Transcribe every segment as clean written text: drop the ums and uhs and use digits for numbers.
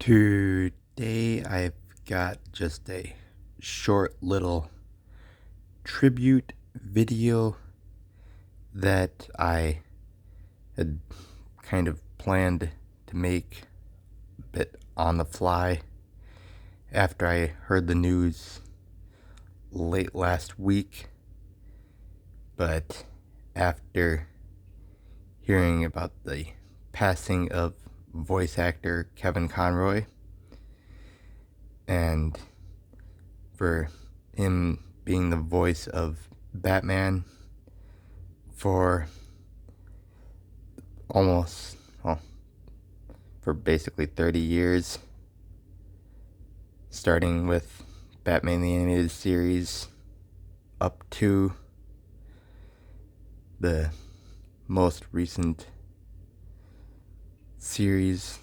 Today I've got just a short little tribute video that I had kind of planned to make a bit on the fly after I heard the news late last week. But after hearing about the passing of voice actor Kevin Conroy, and for him being the voice of Batman for for basically 30 years, starting with Batman the Animated Series up to the most recent series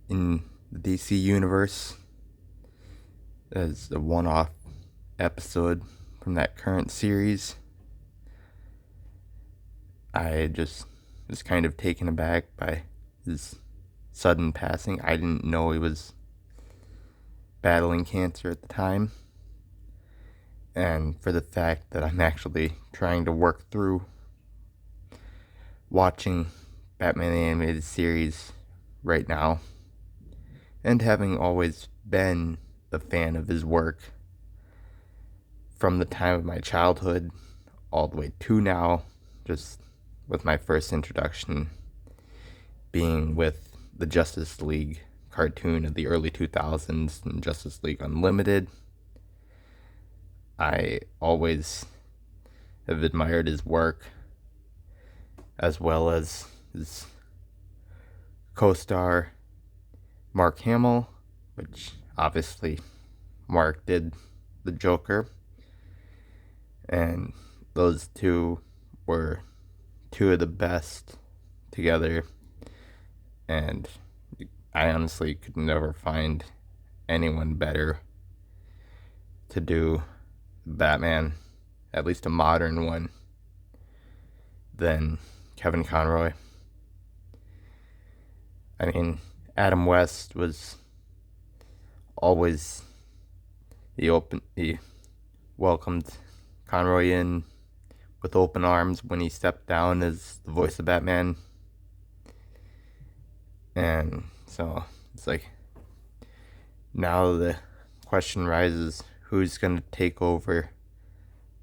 in the DC universe as a one-off episode from that current series. I just was kind of taken aback by his sudden passing. I didn't know he was battling cancer at the time, and for the fact that I'm actually trying to work through watching Batman the Animated Series right now, and having always been a fan of his work from the time of my childhood all the way to now, just with my first introduction being with the Justice League cartoon of the early 2000s and Justice League Unlimited. I always have admired his work, as well as his co-star Mark Hamill, which obviously Mark did the Joker, and those two were two of the best together, and I honestly could never find anyone better to do Batman, at least a modern one, than Kevin Conroy. I mean, Adam West was always he welcomed Conroy in with open arms when he stepped down as the voice of Batman. And so it's like, now the question rises, who's going to take over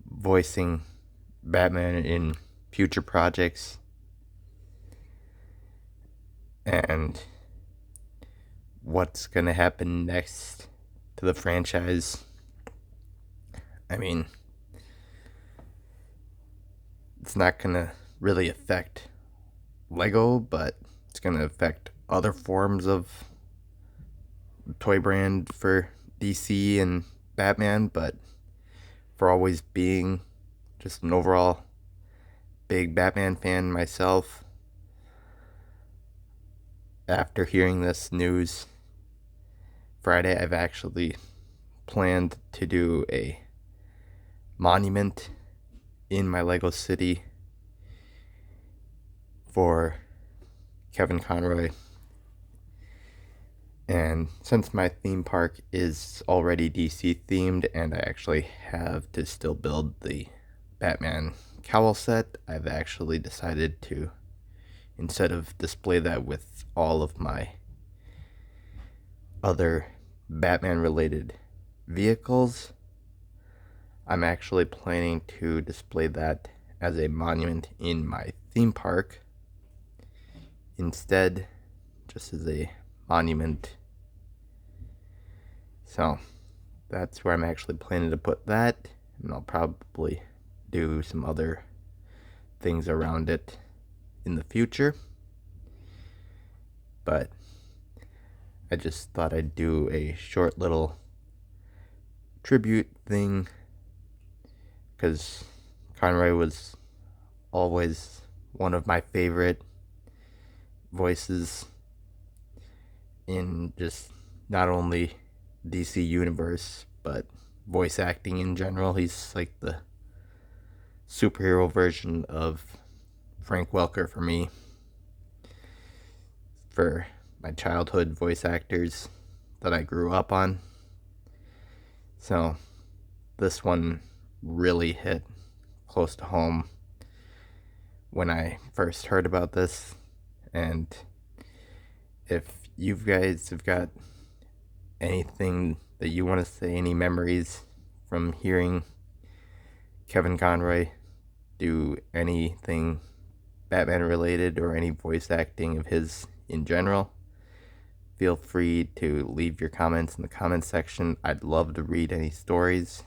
voicing Batman in future projects? And what's going to happen next to the franchise? I mean, it's not going to really affect Lego, but it's going to affect other forms of toy brand for DC and Batman. But for always being just an overall big Batman fan myself, after hearing this news Friday, I've actually planned to do a monument in my Lego city for Kevin Conroy. And since my theme park is already DC themed, and I actually have to still build the Batman cowl set, I've actually decided to, instead of display that with all of my other Batman related vehicles, I'm actually planning to display that as a monument in my theme park instead, just as a monument. So that's where I'm actually planning to put that, and I'll probably do some other things around it in the future. But I just thought I'd do a short little tribute thing, because Conroy was always one of my favorite voices in just not only DC Universe, but voice acting in general. He's like the superhero version of Frank Welker for me. For my childhood voice actors, that I grew up on. So this one really hit close to home when I first heard about this. And if you guys have got anything that you want to say, any memories from hearing Kevin Conroy do anything Batman related or any voice acting of his in general, feel free to leave your comments in the comments section. I'd love to read any stories.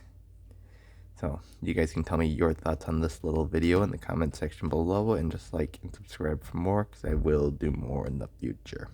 So you guys can tell me your thoughts on this little video in the comment section below, and just like and subscribe for more, because I will do more in the future.